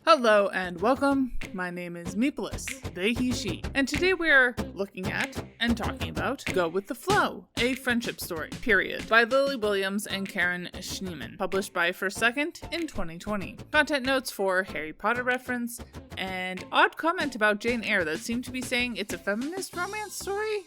Hello and welcome. My name is Meepolis, they, he, she, and today we are looking at and talking about Go With The Flow, a friendship story, period, by Lily Williams and Karen Schneemann, published by First Second in 2020. Content notes for Harry Potter reference, and odd comment about Jane Eyre that seemed to be saying it's a feminist romance story?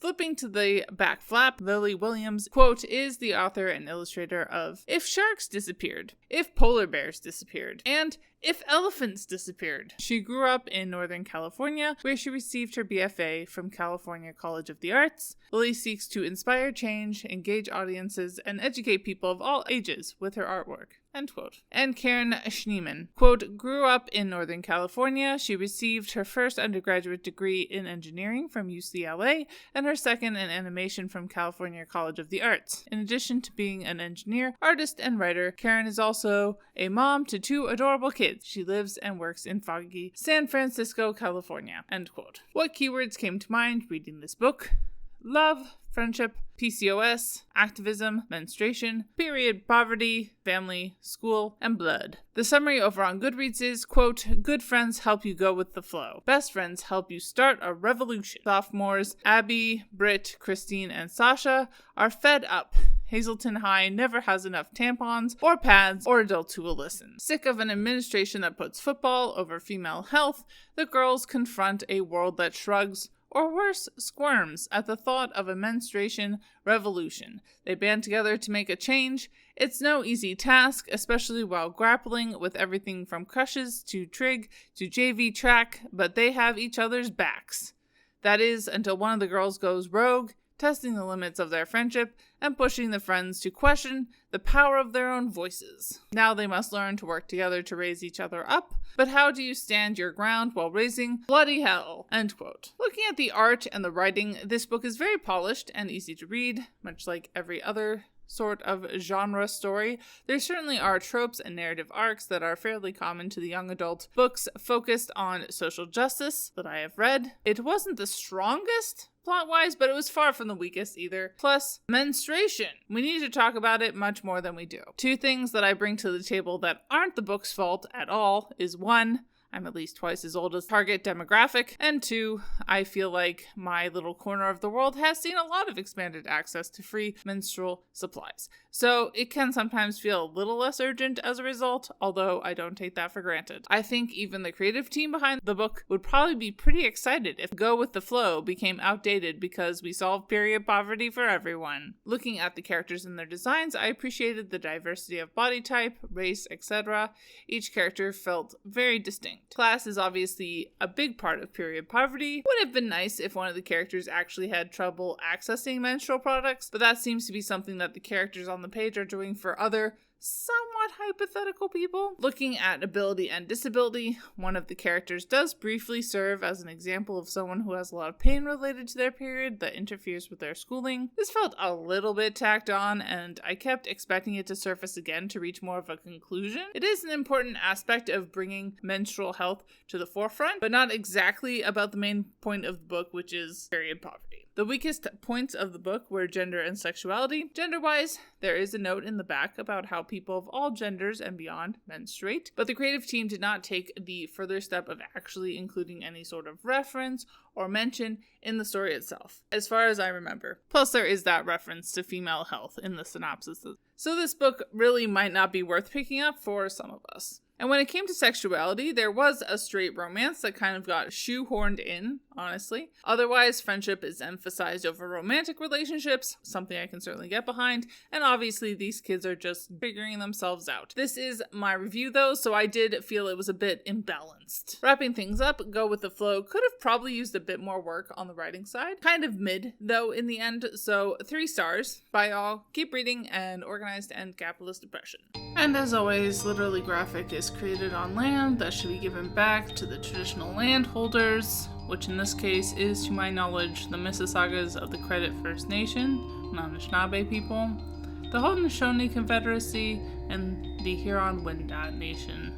Flipping to the back flap, Lily Williams, quote, is the author and illustrator of If Sharks Disappeared, If Polar Bears Disappeared, and If Elephants Disappeared. She grew up in Northern California, where she received her BFA from California College of the Arts. Lily seeks to inspire change, engage audiences, and educate people of all ages with her artwork. End quote. And Karen Schneemann, quote, grew up in Northern California. She received her first undergraduate degree in engineering from UCLA and her second in animation from California College of the Arts. In addition to being an engineer, artist, and writer, Karen is also a mom to two adorable kids. She lives and works in foggy San Francisco, California. End quote. What keywords came to mind reading this book? Love, friendship, PCOS, activism, menstruation, period, poverty, family, school, and blood. The summary over on Goodreads is, quote, good friends help you go with the flow. Best friends help you start a revolution. Sophomores Abby, Brit, Christine, and Sasha are fed up. Hazelton High never has enough tampons or pads or adults who will listen. Sick of an administration that puts football over female health, the girls confront a world that shrugs, or worse, squirms at the thought of a menstruation revolution. They band together to make a change. It's no easy task, especially while grappling with everything from crushes to trig to JV track, but they have each other's backs. That is, until one of the girls goes rogue, testing the limits of their friendship and pushing the friends to question the power of their own voices. Now they must learn to work together to raise each other up, but how do you stand your ground while raising bloody hell? End quote. Looking at the art and the writing, this book is very polished and easy to read, much like every other sort of genre story. There certainly are tropes and narrative arcs that are fairly common to the young adult books focused on social justice that I have read. It wasn't the strongest plot-wise, but it was far from the weakest either. Plus, menstruation. We need to talk about it much more than we do. Two things that I bring to the table that aren't the book's fault at all is one, I'm at least twice as old as target demographic, and two, I feel like my little corner of the world has seen a lot of expanded access to free menstrual supplies. So it can sometimes feel a little less urgent as a result, although I don't take that for granted. I think even the creative team behind the book would probably be pretty excited if Go With The Flow became outdated because we solved period poverty for everyone. Looking at the characters and their designs, I appreciated the diversity of body type, race, etc. Each character felt very distinct. Class is obviously a big part of period poverty. Would have been nice if one of the characters actually had trouble accessing menstrual products, but that seems to be something that the characters on the page are doing for other somewhat hypothetical people. Looking at ability and disability, one of the characters does briefly serve as an example of someone who has a lot of pain related to their period that interferes with their schooling. This felt a little bit tacked on, and I kept expecting it to surface again to reach more of a conclusion. It is an important aspect of bringing menstrual health to the forefront, but not exactly about the main point of the book, which is period poverty. The weakest points of the book were gender and sexuality. Gender-wise, there is a note in the back about how people of all genders and beyond menstruate, but the creative team did not take the further step of actually including any sort of reference or mention in the story itself, as far as I remember. Plus, there is that reference to female health in the synopsis. So this book really might not be worth picking up for some of us. And when it came to sexuality, there was a straight romance that kind of got shoehorned in, honestly. Otherwise, friendship is emphasized over romantic relationships, something I can certainly get behind, and obviously these kids are just figuring themselves out. This is my review though, so I did feel it was a bit imbalanced. Wrapping things up, Go With The Flow could have probably used a bit more work on the writing side. Kind of mid, though, in the end, so 3 stars. Bye all, keep reading, and organized end capitalist oppression. And as always, Literally Graphic is created on land that should be given back to the traditional landholders, which in this case is, to my knowledge, the Mississaugas of the Credit First Nation, Anishinaabe people, the Haudenosaunee Confederacy, and the Huron-Wendat Nation.